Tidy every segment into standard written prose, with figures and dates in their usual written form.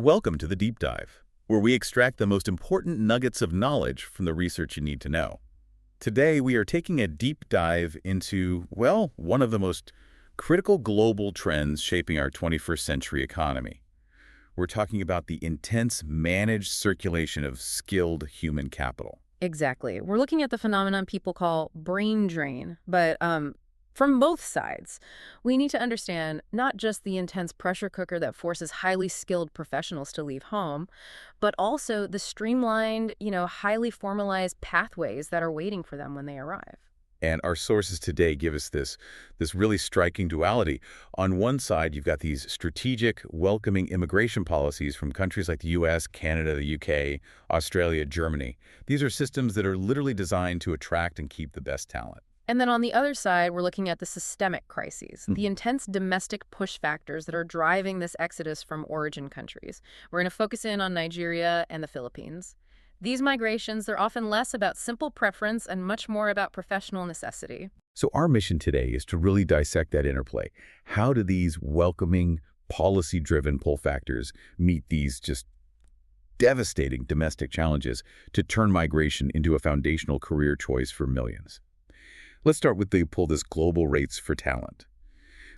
Welcome to the Deep Dive, where we extract the most important nuggets of knowledge from the research you need to know. Today, we are taking a deep dive into, well, one of the most critical global trends shaping our 21st century economy. We're talking about the intense managed circulation of skilled human capital. Exactly. We're looking at the phenomenon people call brain drain, but from both sides. We need to understand not just the intense pressure cooker that forces highly skilled professionals to leave home, but also the streamlined, highly formalized pathways that are waiting for them when they arrive. And our sources today give us this really striking duality. On one side, you've got these strategic, welcoming immigration policies from countries like the US, Canada, the UK, Australia, Germany. These are systems that are literally designed to attract and keep the best talent. And then on the other side, we're looking at the systemic crises, the intense domestic push factors that are driving this exodus from origin countries. We're going to focus in on Nigeria and the Philippines. These migrations, they're often less about simple preference and much more about professional necessity. So our mission today is to really dissect that interplay. How do these welcoming, policy-driven pull factors meet these just devastating domestic challenges to turn migration into a foundational career choice for millions? Let's start with the pull this global rates for talent.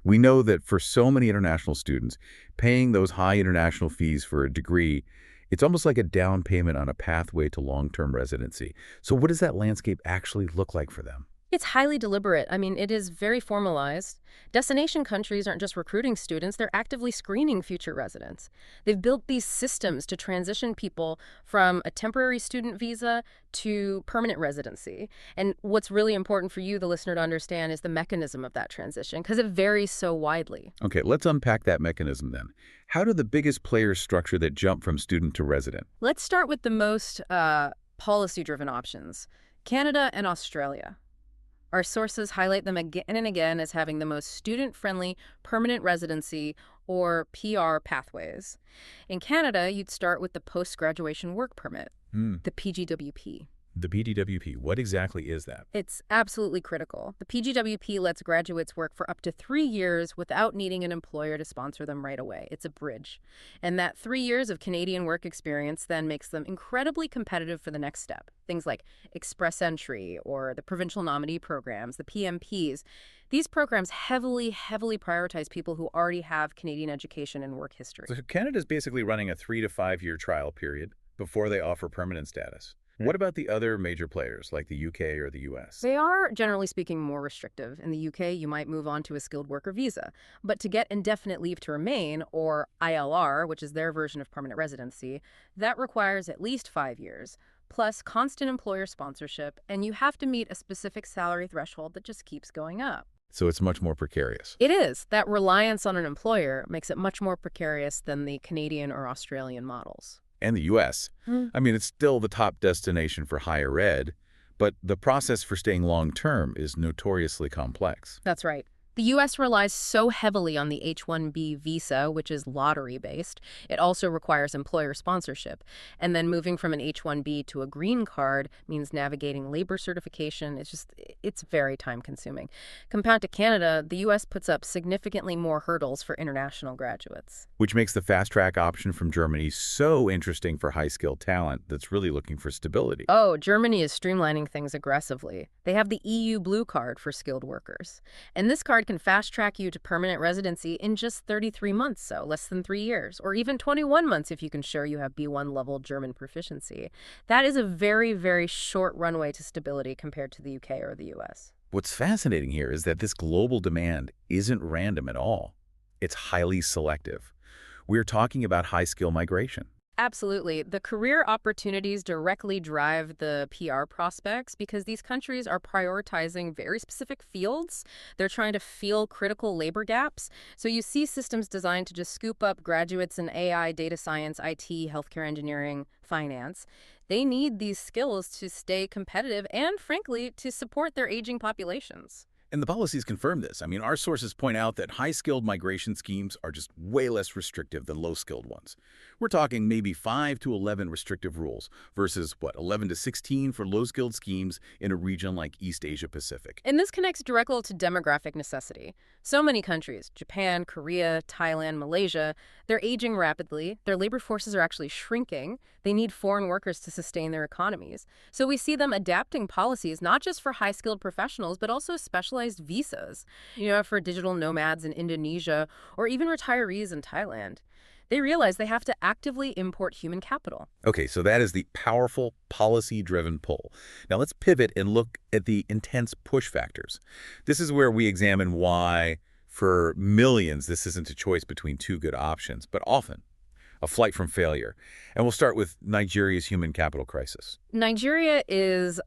We know that for so many international students, paying those high international fees for a degree, it's almost like a down payment on a pathway to long-term residency. So what does that landscape actually look like for them? It's highly deliberate. I mean, it is very formalized. Destination countries aren't just recruiting students, they're actively screening future residents. They've built these systems to transition people from a temporary student visa to permanent residency. And what's really important for you, the listener, to understand is the mechanism of that transition, because it varies so widely. Okay, let's unpack that mechanism then. How do the biggest players structure that jump from student to resident? Let's start with the most policy-driven options, Canada and Australia. Our sources highlight them again and again as having the most student-friendly permanent residency, or PR, pathways. In Canada, you'd start with the post-graduation work permit, the PGWP. The PGWP, what exactly is that? It's absolutely critical. The PGWP lets graduates work for up to 3 years without needing an employer to sponsor them right away. It's a bridge. And that 3 years of Canadian work experience then makes them incredibly competitive for the next step. Things like express entry or the provincial nominee programs, the PMPs. These programs heavily prioritize people who already have Canadian education and work history. So Canada's basically running a 3 to 5 year trial period before they offer permanent status. What about the other major players like the UK or the US? They are, generally speaking, more restrictive. In the UK, you might move on to a skilled worker visa. But to get indefinite leave to remain, or ILR, which is their version of permanent residency, that requires at least 5 years, plus constant employer sponsorship, and you have to meet a specific salary threshold that just keeps going up. So it's much more precarious. It is. That reliance on an employer makes it much more precarious than the Canadian or Australian models. And the US. I mean, it's still the top destination for higher ed, but the process for staying long-term is notoriously complex. That's right. The U.S. relies so heavily on the H-1B visa, which is lottery-based. It also requires employer sponsorship. And then moving from an H-1B to a green card means navigating labor certification. It's very time-consuming. Compared to Canada, the U.S. puts up significantly more hurdles for international graduates. Which makes the fast-track option from Germany so interesting for high-skilled talent that's really looking for stability. Oh, Germany is streamlining things aggressively. They have the EU Blue Card for skilled workers. And this card can fast-track you to permanent residency in just 33 months, so less than 3 years, or even 21 months if you can show you have B1 level German proficiency. That is a very short runway to stability compared to the UK or the US. What's fascinating here is that this global demand isn't random at all. It's highly selective. We're talking about high-skill migration. Absolutely. The career opportunities directly drive the PR prospects because these countries are prioritizing very specific fields. They're trying to fill critical labor gaps. So you see systems designed to just scoop up graduates in AI, data science, IT, healthcare engineering, finance. They need these skills to stay competitive and, frankly, to support their aging populations. And the policies confirm this. I mean, our sources point out that high-skilled migration schemes are just way less restrictive than low-skilled ones. We're talking maybe 5 to 11 restrictive rules versus, 11 to 16 for low-skilled schemes in a region like East Asia Pacific. And this connects directly to demographic necessity. So many countries, Japan, Korea, Thailand, Malaysia, they're aging rapidly. Their labor forces are actually shrinking. They need foreign workers to sustain their economies. So we see them adapting policies not just for high-skilled professionals, but also specialized visas, for digital nomads in Indonesia or even retirees in Thailand. They realize they have to actively import human capital. Okay, so that is the powerful policy-driven pull. Now let's pivot and look at the intense push factors. This is where we examine why, for millions, this isn't a choice between two good options, but often a flight from failure. And we'll start with Nigeria's human capital crisis. Nigeria is,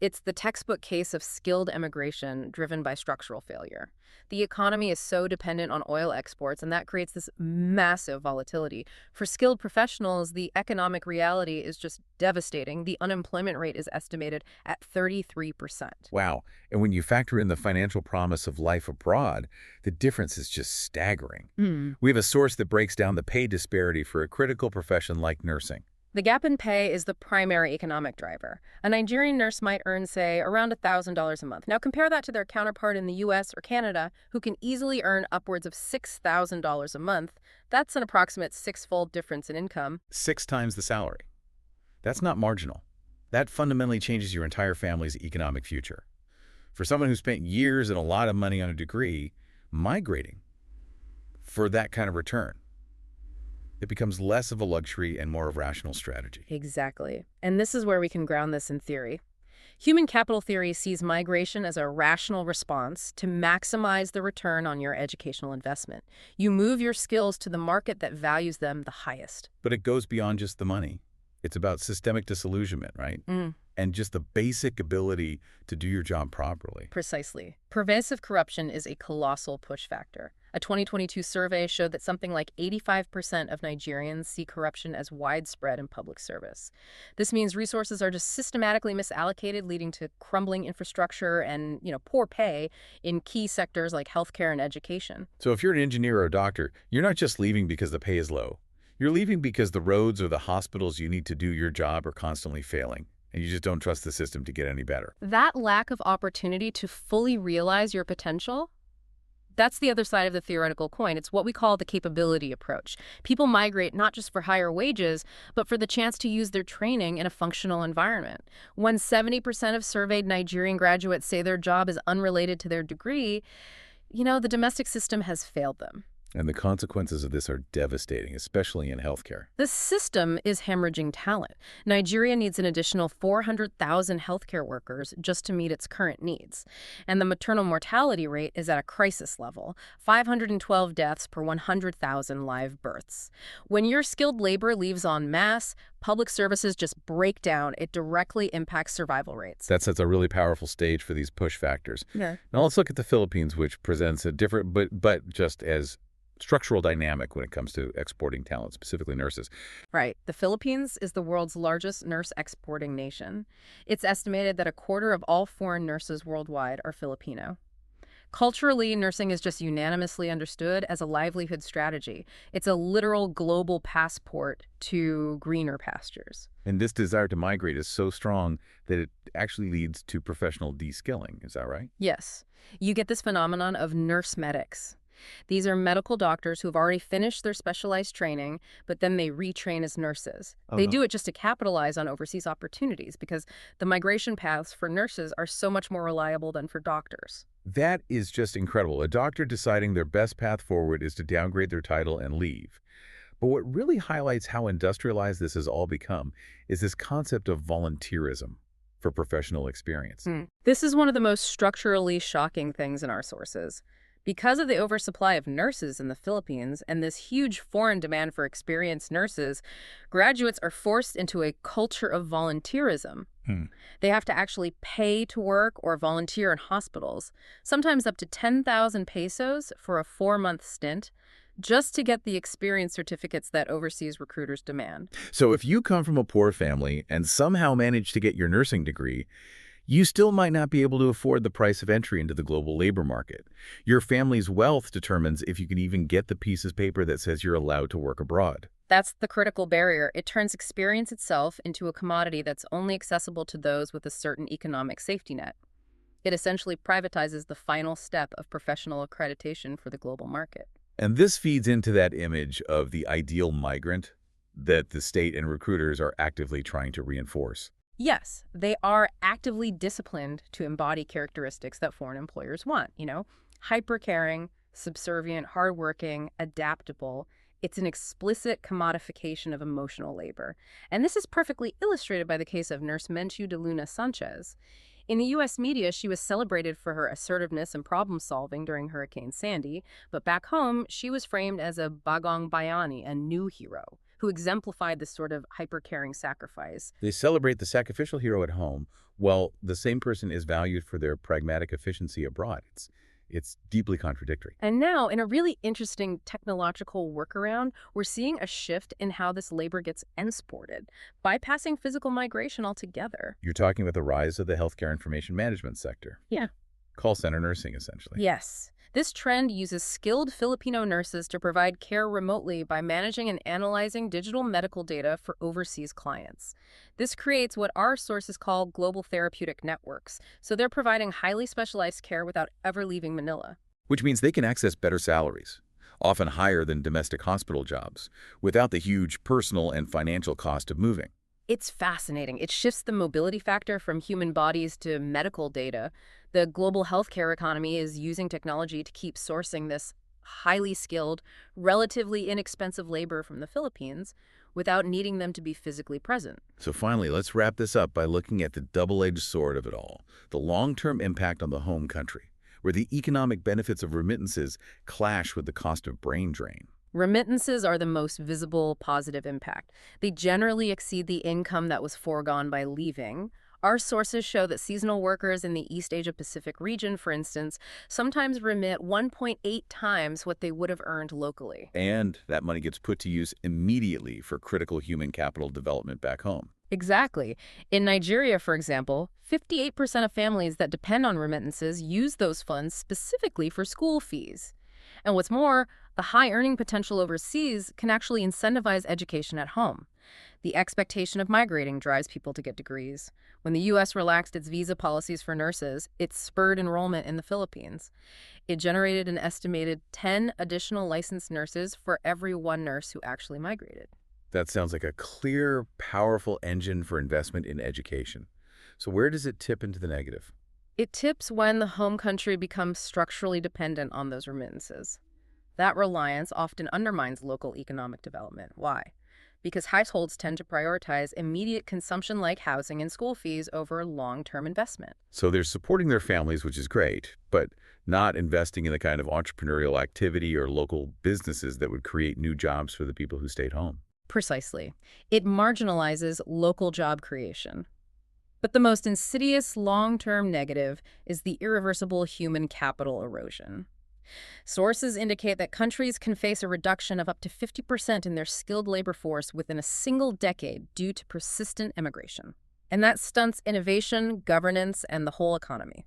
it's the textbook case of skilled immigration driven by structural failure. The economy is so dependent on oil exports, and that creates this massive volatility. For skilled professionals, the economic reality is just devastating. The unemployment rate is estimated at 33%. Wow. And when you factor in the financial promise of life abroad, the difference is just staggering. We have a source that breaks down the pay disparity for a critical profession like nursing. The gap in pay is the primary economic driver. A Nigerian nurse might earn, say, around $1,000 a month. Now compare that to their counterpart in the US or Canada, who can easily earn upwards of $6,000 a month. That's an approximate six-fold difference in income. 6 times the salary. That's not marginal. That fundamentally changes your entire family's economic future. For someone who spent years and a lot of money on a degree, migrating for that kind of return, it becomes less of a luxury and more of a rational strategy. Exactly. And this is where we can ground this in theory. Human capital theory sees migration as a rational response to maximize the return on your educational investment. You move your skills to the market that values them the highest. But it goes beyond just the money. It's about systemic disillusionment, right? And just the basic ability to do your job properly. Precisely. Pervasive corruption is a colossal push factor. A 2022 survey showed that something like 85% of Nigerians see corruption as widespread in public service. This means resources are just systematically misallocated, leading to crumbling infrastructure and, poor pay in key sectors like healthcare and education. So if you're an engineer or a doctor, you're not just leaving because the pay is low. You're leaving because the roads or the hospitals you need to do your job are constantly failing, and you just don't trust the system to get any better. That lack of opportunity to fully realize your potential, that's the other side of the theoretical coin. It's what we call the capability approach. People migrate not just for higher wages, but for the chance to use their training in a functional environment. When 70% of surveyed Nigerian graduates say their job is unrelated to their degree, the domestic system has failed them. And the consequences of this are devastating, especially in healthcare. The system is hemorrhaging talent. Nigeria needs an additional 400,000 healthcare workers just to meet its current needs. And the maternal mortality rate is at a crisis level, 512 deaths per 100,000 live births. When your skilled labor leaves en masse, public services just break down. It directly impacts survival rates. That sets a really powerful stage for these push factors. Yeah. Now let's look at the Philippines, which presents a different, but just as structural dynamic when it comes to exporting talent, specifically nurses. Right. The Philippines is the world's largest nurse exporting nation. It's estimated that a quarter of all foreign nurses worldwide are Filipino. Culturally, nursing is just unanimously understood as a livelihood strategy. It's a literal global passport to greener pastures. And this desire to migrate is so strong that it actually leads to professional de-skilling. Is that right? Yes. You get this phenomenon of nurse medics. These are medical doctors who have already finished their specialized training, but then they retrain as nurses. They do it just to capitalize on overseas opportunities because the migration paths for nurses are so much more reliable than for doctors. That is just incredible. A doctor deciding their best path forward is to downgrade their title and leave. But what really highlights how industrialized this has all become is this concept of volunteerism for professional experience. This is one of the most structurally shocking things in our sources. Because of the oversupply of nurses in the Philippines and this huge foreign demand for experienced nurses, graduates are forced into a culture of volunteerism. They have to actually pay to work or volunteer in hospitals, sometimes up to 10,000 pesos for a 4-month stint, just to get the experience certificates that overseas recruiters demand. So if you come from a poor family and somehow manage to get your nursing degree, you still might not be able to afford the price of entry into the global labor market. Your family's wealth determines if you can even get the piece of paper that says you're allowed to work abroad. That's the critical barrier. It turns experience itself into a commodity that's only accessible to those with a certain economic safety net. It essentially privatizes the final step of professional accreditation for the global market. And this feeds into that image of the ideal migrant that the state and recruiters are actively trying to reinforce. Yes, they are actively disciplined to embody characteristics that foreign employers want, hyper-caring, subservient, hardworking, adaptable. It's an explicit commodification of emotional labor. And this is perfectly illustrated by the case of Nurse Menchu de Luna Sanchez. In the U.S. media, she was celebrated for her assertiveness and problem-solving during Hurricane Sandy, but back home, she was framed as a Bagong Bayani, a new hero, who exemplified this sort of hyper-caring sacrifice. They celebrate the sacrificial hero at home, while the same person is valued for their pragmatic efficiency abroad. It's deeply contradictory. And now, in a really interesting technological workaround, we're seeing a shift in how this labor gets exported, bypassing physical migration altogether. You're talking about the rise of the healthcare information management sector. Yeah. Call center nursing, essentially. Yes. This trend uses skilled Filipino nurses to provide care remotely by managing and analyzing digital medical data for overseas clients. This creates what our sources call global therapeutic networks, so they're providing highly specialized care without ever leaving Manila. Which means they can access better salaries, often higher than domestic hospital jobs, without the huge personal and financial cost of moving. It's fascinating. It shifts the mobility factor from human bodies to medical data. The global healthcare economy is using technology to keep sourcing this highly skilled, relatively inexpensive labor from the Philippines without needing them to be physically present. So finally, let's wrap this up by looking at the double-edged sword of it all, the long-term impact on the home country, where the economic benefits of remittances clash with the cost of brain drain. Remittances are the most visible positive impact. They generally exceed the income that was foregone by leaving. Our sources show that seasonal workers in the East Asia-Pacific region, for instance, sometimes remit 1.8 times what they would have earned locally. And that money gets put to use immediately for critical human capital development back home. Exactly. In Nigeria, for example, 58% of families that depend on remittances use those funds specifically for school fees. And what's more, the high earning potential overseas can actually incentivize education at home. The expectation of migrating drives people to get degrees. When the U.S. relaxed its visa policies for nurses, it spurred enrollment in the Philippines. It generated an estimated 10 additional licensed nurses for every one nurse who actually migrated. That sounds like a clear, powerful engine for investment in education. So where does it tip into the negative? It tips when the home country becomes structurally dependent on those remittances. That reliance often undermines local economic development. Why? Because households tend to prioritize immediate consumption like housing and school fees over long-term investment. So they're supporting their families, which is great, but not investing in the kind of entrepreneurial activity or local businesses that would create new jobs for the people who stayed home. Precisely. It marginalizes local job creation. But the most insidious long-term negative is the irreversible human capital erosion. Sources indicate that countries can face a reduction of up to 50% in their skilled labor force within a single decade due to persistent immigration. And that stunts innovation, governance, and the whole economy.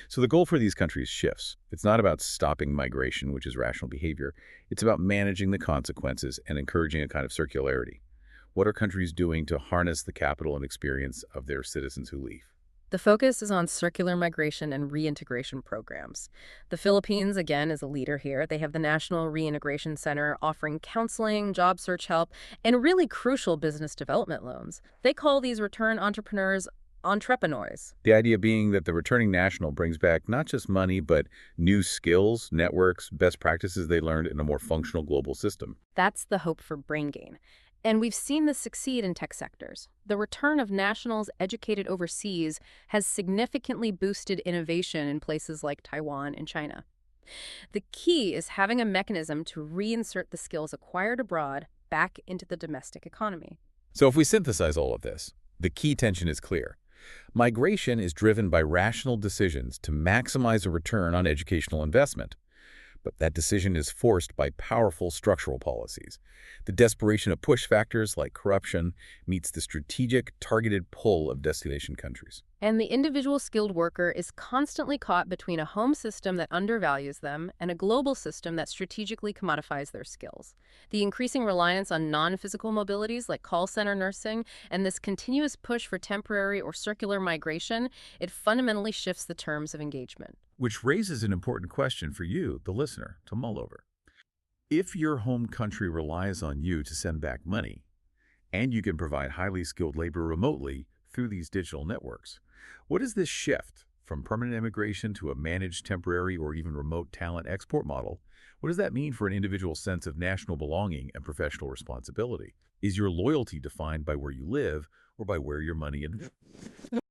So the goal for these countries shifts. It's not about stopping migration, which is rational behavior. It's about managing the consequences and encouraging a kind of circularity. What are countries doing to harness the capital and experience of their citizens who leave? The focus is on circular migration and reintegration programs. The Philippines, again, is a leader here. They have the National Reintegration Center offering counseling, job search help, and really crucial business development loans. They call these return entrepreneurs entrepreneurs. The idea being that the returning national brings back not just money, but new skills, networks, best practices they learned in a more functional global system. That's the hope for brain gain. And we've seen this succeed in tech sectors. The return of nationals educated overseas has significantly boosted innovation in places like Taiwan and China. The key is having a mechanism to reinsert the skills acquired abroad back into the domestic economy. So if we synthesize all of this, the key tension is clear. Migration is driven by rational decisions to maximize a return on educational investment. But that decision is forced by powerful structural policies. The desperation of push factors like corruption meets the strategic, targeted pull of destination countries. And the individual skilled worker is constantly caught between a home system that undervalues them and a global system that strategically commodifies their skills. The increasing reliance on non-physical mobilities like call center nursing and this continuous push for temporary or circular migration, it fundamentally shifts the terms of engagement. Which raises an important question for you, the listener, to mull over. If your home country relies on you to send back money, and you can provide highly skilled labor remotely through these digital networks, what does this shift from permanent immigration to a managed temporary or even remote talent export model? What does that mean for an individual's sense of national belonging and professional responsibility? Is your loyalty defined by where you live or by where your money